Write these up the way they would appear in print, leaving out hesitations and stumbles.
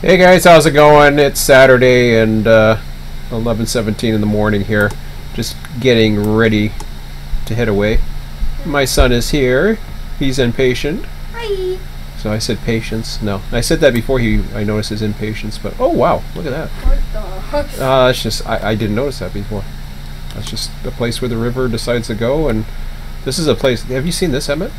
Hey guys, how's it going? It's Saturday and 11:17 in the morning here. Just getting ready to head away. My son is here. He's impatient. Hi. So I said patience. No, I said that before I noticed his impatience. But oh wow, look at that. What the heck? That's just I didn't notice that before. That's just a place where the river decides to go, and this is a place. Have you seen this, Emmett?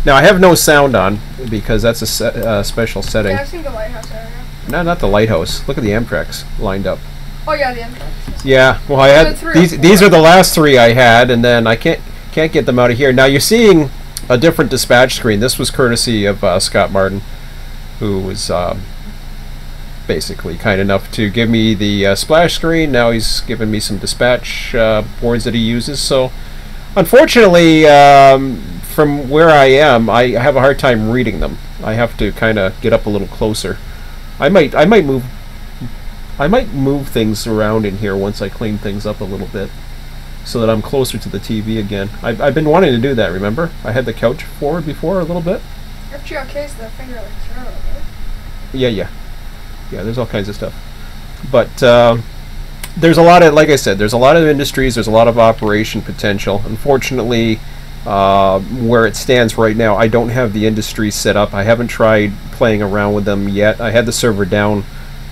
Now I have no sound on because that's a special setting. Yeah, I've seen the lighthouse area. No, not the lighthouse. Look at the Amtrex lined up. Oh yeah, the entrance. Yeah, well, I had these are the last three I had, and then I can't get them out of here. Now you're seeing a different dispatch screen. This was courtesy of Scott Martin, who was basically kind enough to give me the splash screen. Now he's given me some dispatch boards that he uses. So, unfortunately, from where I am, I have a hard time reading them. I have to kind of get up a little closer. I might move things around in here once I clean things up a little bit, so that I'm closer to the TV again. I've been wanting to do that. Remember, I had the couch forward before a little bit. RTS, the finger like zero, right? Yeah. There's all kinds of stuff, but there's a lot of, like I said, there's a lot of industries. There's a lot of operation potential. Unfortunately, where it stands right now, I don't have the industry set up. I haven't tried playing around with them yet. I had the server down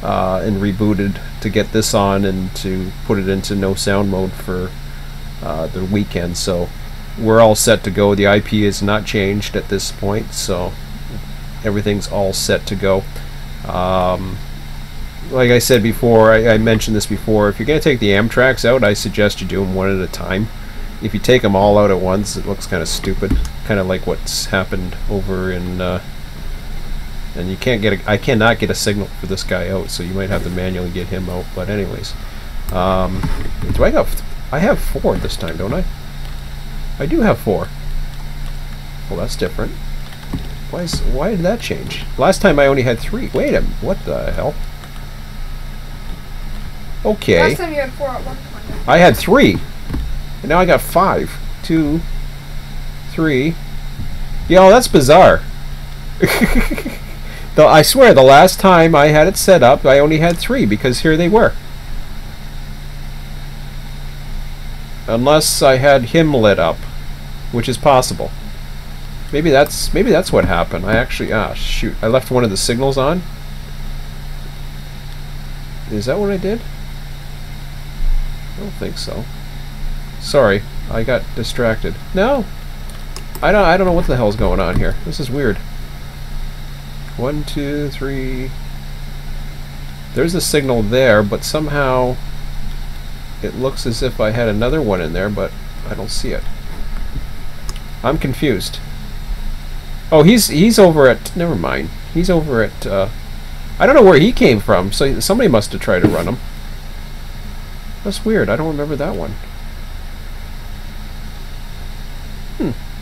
and rebooted to get this on and to put it into no sound mode for the weekend. So we're all set to go. The IP is not changed at this point, so everything's all set to go. Like I said before, I mentioned this before, if you're going to take the Amtrex out, I suggest you do them one at a time. If you take them all out at once, it looks kind of stupid, kind of like what's happened over in and you can't get I cannot get a signal for this guy out, so you might have to manually get him out. But anyways, I have 4 this time, don't I? I do have 4. Well, that's different. Why did that change? Last time I only had 3. Wait a minute, what the hell? Okay. Last time you had 4 at one point. I had 3. And now I got 5. 2, 3. Yo, that's bizarre. Though I swear, the last time I had it set up, I only had 3 because here they were. Unless I had him lit up, which is possible. Maybe that's what happened. I actually shoot, I left one of the signals on. Is that what I did? I don't think so. Sorry, I got distracted. No, I don't know what the hell's going on here. This is weird. 1, 2, 3. There's a signal there, but somehow it looks as if I had another one in there, but I don't see it. I'm confused. Oh, he's over at. Never mind. He's over at. I don't know where he came from. So somebody must have tried to run him. That's weird. I don't remember that one.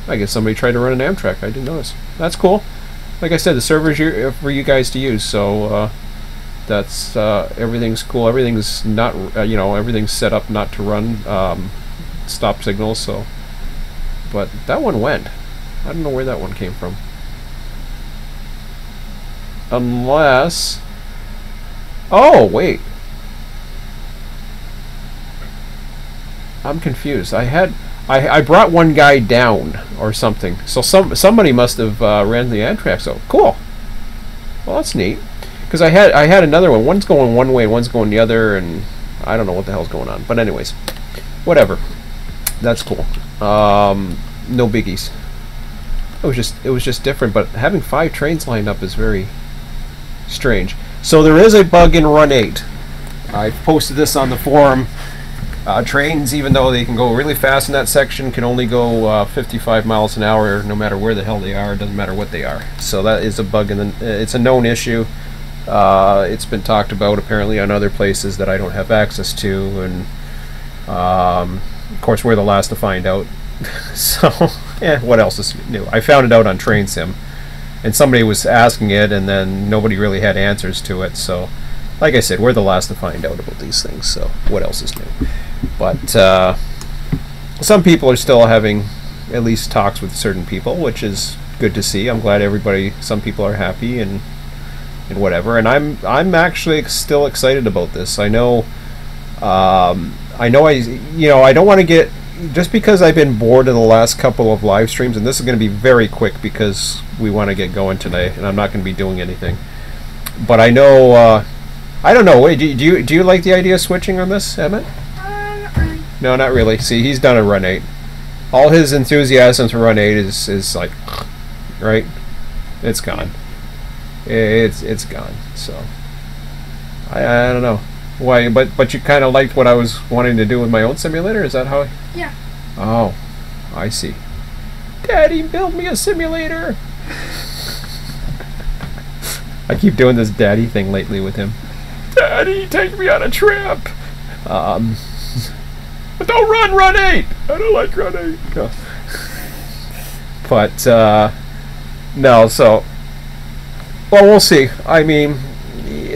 I guess somebody tried to run an Amtrak. I didn't notice. That's cool. Like I said, the server's here for you guys to use, so that's everything's cool. Everything's not, everything's set up not to run stop signals. So, but that one went. I don't know where that one came from. Unless, oh wait, I'm confused. I brought one guy down or something, so somebody must have ran the Amtrak. So cool. Well, that's neat, because I had another one. One's going one way, one's going the other, and I don't know what the hell's going on. But anyways, whatever. That's cool. No biggies. It was just different. But having 5 trains lined up is very strange. So there is a bug in Run8. I posted this on the forum. Trains, even though they can go really fast in that section, can only go 55 miles an hour no matter where the hell they are. It doesn't matter what they are. So that is a bug, it's a known issue. It's been talked about apparently on other places that I don't have access to, and of course we're the last to find out. So what else is new? I found it out on Train Sim, and somebody was asking it, and then nobody really had answers to it. So like I said, we're the last to find out about these things, so what else is new? But some people are still having at least talks with certain people, which is good to see. I'm glad some people are happy, and and whatever. And I'm actually still excited about this. I know I don't want to get, just because I've been bored in the last couple of live streams, and this is going to be very quick because we want to get going today, and I'm not going to be doing anything. But I know, I don't know. Wait, do you like the idea of switching on this, Emmett? Not really. No, not really. See, he's done a Run8. All his enthusiasm for Run8 is like, right? It's gone. It's gone. So I don't know. Why? But you kind of liked what I was wanting to do with my own simulator? Is that how? Yeah. Oh, I see. Daddy, build me a simulator. I keep doing this daddy thing lately with him. Daddy, take me on a trip. But don't run Run8. I don't like Run8. No. But no. So, well, we'll see. I mean,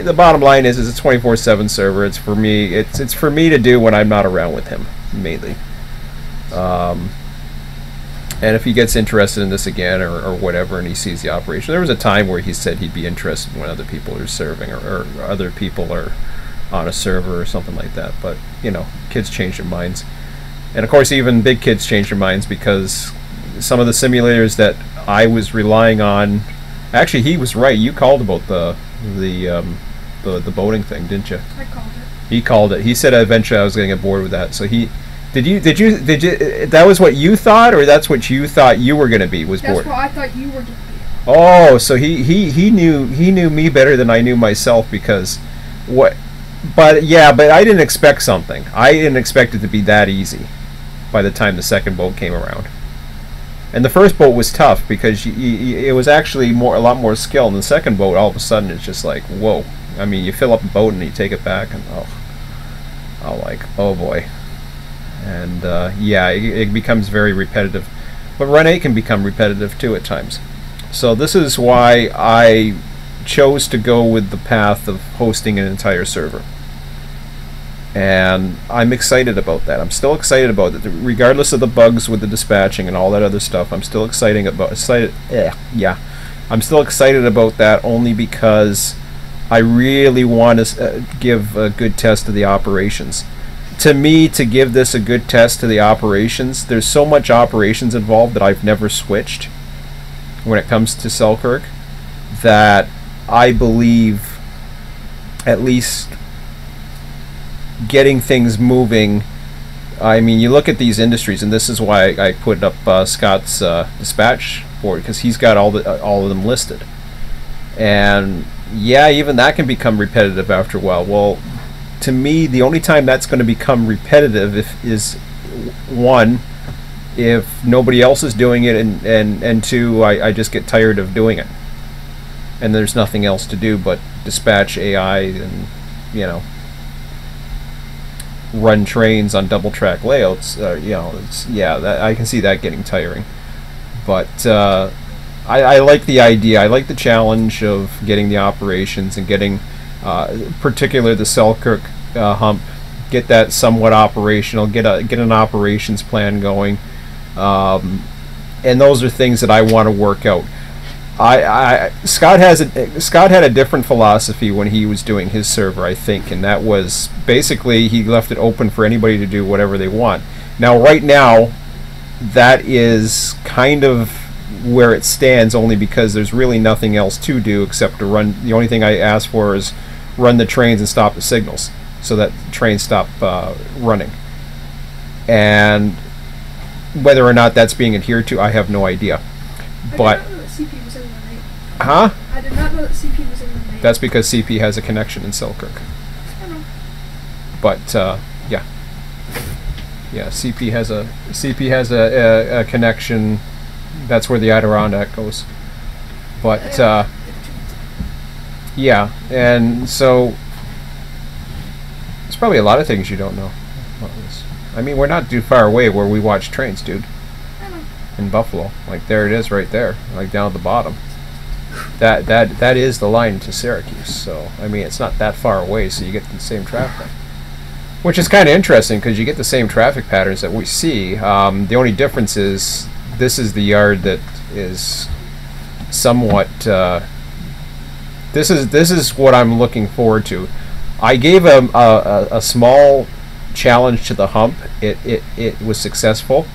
the bottom line is it's a 24/7 server. It's for me. It's for me to do when I'm not around with him, mainly. And if he gets interested in this again or whatever, and he sees the operation, there was a time where he said he'd be interested when other people are serving or other people are on a server or something like that. But you know, kids change their minds, and of course, even big kids change their minds, because some of the simulators that I was relying on, actually, he was right. You called about the boating thing, didn't you? I called it. He called it. He said eventually I was going to get bored with that. So he did you that was what you thought, or that's what you thought you were going to be, was bored? That's what I thought you were going to be. Oh, so he knew me better than I knew myself, because what? But yeah, but I didn't expect something. I didn't expect it to be that easy by the time the second boat came around. And the first boat was tough because it was actually a lot more skill. And the second boat, all of a sudden, it's just like, whoa. I mean, you fill up a boat and you take it back, and oh boy. And yeah, it becomes very repetitive. But Run8 can become repetitive too at times. So this is why I chose to go with the path of hosting an entire server. And I'm excited about that. I'm still excited about it, regardless of the bugs with the dispatching and all that other stuff. I'm still excited about I'm still excited about that, only because I really want to give a good test to the operations. To me, to give this a good test to the operations, there's so much operations involved that I've never switched when it comes to Selkirk, that I believe at least getting things moving. I mean, you look at these industries, and this is why I put up Scott's dispatch board, because he's got all of them listed. And yeah, even that can become repetitive after a while. Well, to me, the only time that's going to become repetitive is one, if nobody else is doing it, and two, I just get tired of doing it, and there's nothing else to do but dispatch AI and, you know, run trains on double track layouts. You know, I can see that getting tiring. But I like the idea. I like the challenge of getting the operations and getting, particularly the Selkirk hump, get that somewhat operational. Get an operations plan going, and those are things that I want to work out. Scott had a different philosophy when he was doing his server, I think, and that was basically he left it open for anybody to do whatever they want. Now, right now, that is kind of where it stands, only because there's really nothing else to do except to run. The only thing I ask for is run the trains and stop the signals, so that the trains stop running. And whether or not that's being adhered to, I have no idea. But CP was in Run8. Huh? I did not know that CP was in Run8. That's because CP has a connection in Selkirk. I know. But yeah, CP has a connection. That's where the Adirondack goes. But yeah, and so there's probably a lot of things you don't know. I mean, we're not too far away where we watch trains, dude. In Buffalo, like there it is, right there, like down at the bottom. That is the line to Syracuse. So I mean, it's not that far away, so you get the same traffic, which is kind of interesting because you get the same traffic patterns that we see. The only difference is this is the yard that is somewhat This is what I'm looking forward to. I gave a small challenge to the hump. It was successful.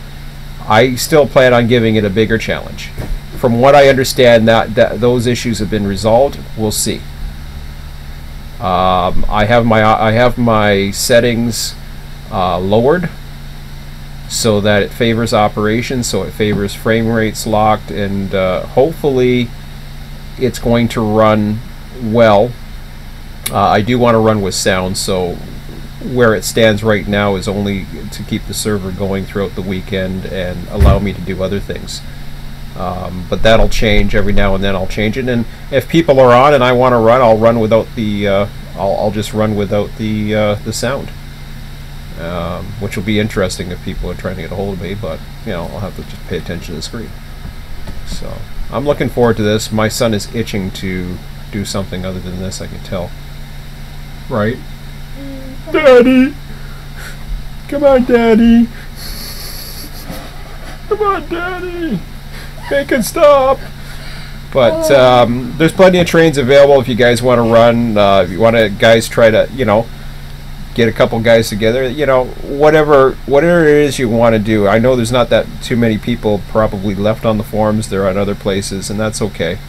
I still plan on giving it a bigger challenge. From what I understand, that those issues have been resolved. We'll see. I have my settings lowered so that it favors operation, so it favors frame rates locked, and hopefully it's going to run well. I do want to run with sound, so where it stands right now is only to keep the server going throughout the weekend and allow me to do other things. But that'll change every now and then. I'll change it, and if people are on and I want to run, I'll run without the. I'll just run without the sound, which will be interesting if people are trying to get a hold of me. But you know, I'll have to just pay attention to the screen. So I'm looking forward to this. My son is itching to do something other than this. I can tell. Right, Daddy. Come on, Daddy. Come on, Daddy. Make it stop. But there's plenty of trains available if you guys want to run. If you want to, guys, try to, you know, get a couple guys together. You know, whatever it is you want to do. I know there's not that too many people probably left on the forums. They're on other places, and that's okay.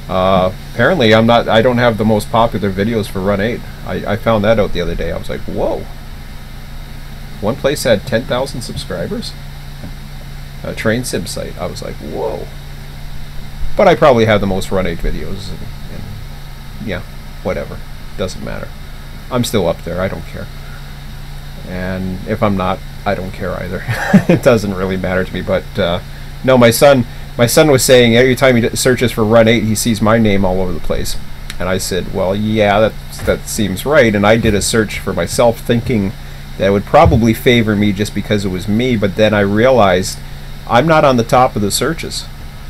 Apparently, I don't have the most popular videos for Run8. I found that out the other day. I was like, whoa. One place had 10,000 subscribers. A train sim site. I was like, whoa. But I probably have the most Run8 videos, and yeah, whatever. Doesn't matter. I'm still up there. I don't care. And if I'm not, I don't care either. It doesn't really matter to me. But no, my son was saying every time he searches for Run8, he sees my name all over the place. And I said, well, yeah, that seems right. And I did a search for myself, thinking that would probably favor me just because it was me. But then I realized I'm not on the top of the searches.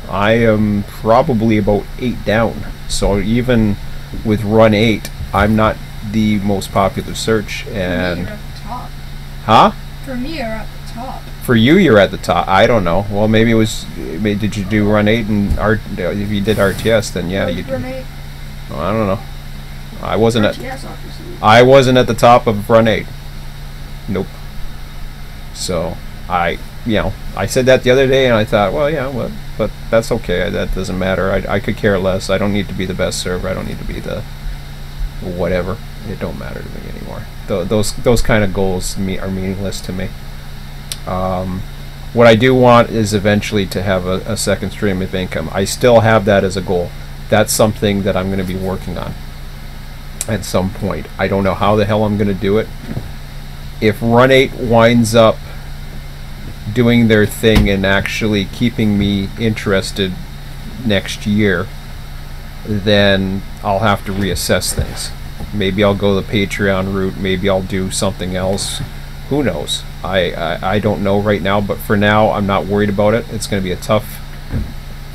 I am probably about 8 down. So even with Run8, I'm not the most popular search. And for me, you're at the top. Huh? For me, you're at the top. For you, you're at the top. I don't know. Well, maybe it was. Did you do Run8 and if you did RTS, then yeah, you did. Run8. Well, I don't know. I wasn't RTS, obviously. I wasn't at the top of Run8. Nope. So I said that the other day, and I thought, well, yeah, well, but that's okay. That doesn't matter. I could care less. I don't need to be the best server. I don't need to be the whatever. It don't matter to me anymore. Those kind of goals are meaningless to me. What I do want is eventually to have a second stream of income. I still have that as a goal. That's something that I'm going to be working on at some point. I don't know how the hell I'm going to do it. If Run8 winds up doing their thing and actually keeping me interested next year, then I'll have to reassess things. Maybe I'll go the Patreon route. Maybe I'll do something else. Who knows? I don't know right now, but for now I'm not worried about it. It's going to be a tough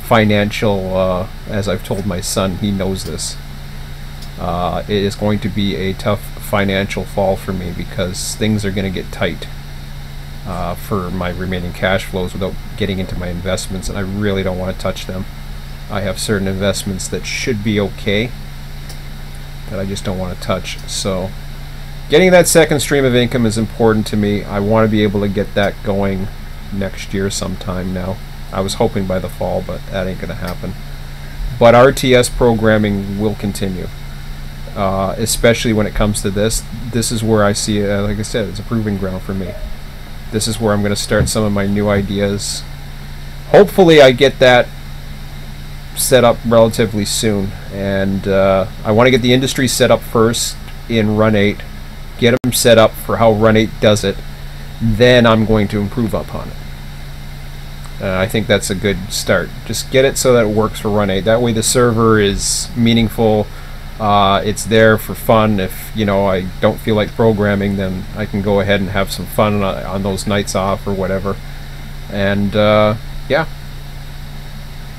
financial, as I've told my son, he knows this. It is going to be a tough financial fall for me because things are going to get tight for my remaining cash flows without getting into my investments, and I really don't want to touch them. I have certain investments that should be okay that I just don't want to touch. So getting that second stream of income is important to me. I want to be able to get that going next year sometime now. I was hoping by the fall, but that ain't going to happen. But RTS programming will continue, especially when it comes to this. This is where I see it, like I said, it's a proving ground for me. This is where I'm going to start some of my new ideas. Hopefully I get that set up relatively soon, and I want to get the industry set up first in Run8, get them set up for how Run8 does it, then I'm going to improve upon it. I think that's a good start. Just get it so that it works for Run8. That way the server is meaningful. It's there for fun. If I don't feel like programming, then I can go ahead and have some fun on those nights off or whatever. And yeah,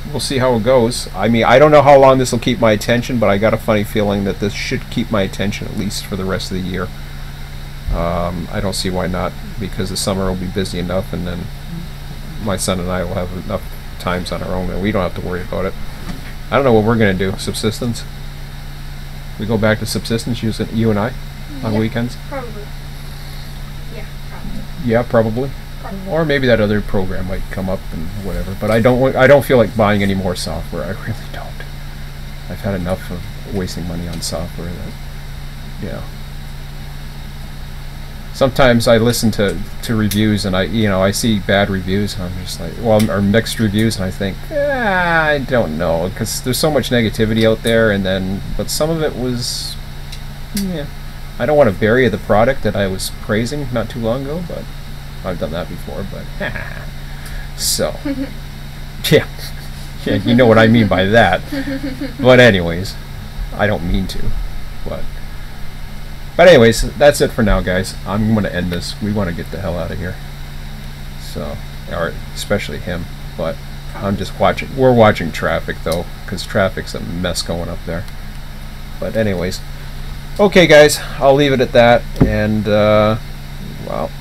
we'll see how it goes. I mean, I don't know how long this will keep my attention, but I got a funny feeling that this should keep my attention at least for the rest of the year. I don't see why not, because the summer will be busy enough, and then my son and I will have enough times on our own, and we don't have to worry about it. I don't know what we're going to do. Subsistence? We go back to subsistence, you and I, on Yeah, weekends. Probably. Yeah, probably. Yeah, probably. Probably. Or maybe that other program might come up and whatever. But I don't feel like buying any more software. I really don't. I've had enough of wasting money on software that, you know. Sometimes I listen to reviews and I see bad reviews and I'm just like, well, or mixed reviews, and I think, I don't know, because there's so much negativity out there, but some of it was, yeah. I don't want to bury the product that I was praising not too long ago, but I've done that before, but so yeah, you know what I mean by that. But anyways, I don't mean to, but anyways, that's it for now, guys. I'm going to end this. We want to get the hell out of here. So, or especially him, but I'm just watching. We're watching traffic though, because traffic's a mess going up there. But anyways, okay, guys, I'll leave it at that, and well,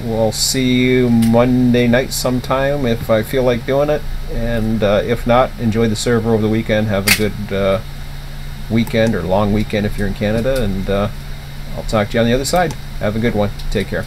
we'll see you Monday night sometime if I feel like doing it, and if not, enjoy the server over the weekend. Have a good weekend, or long weekend if you're in Canada, and I'll talk to you on the other side. Have a good one. Take care.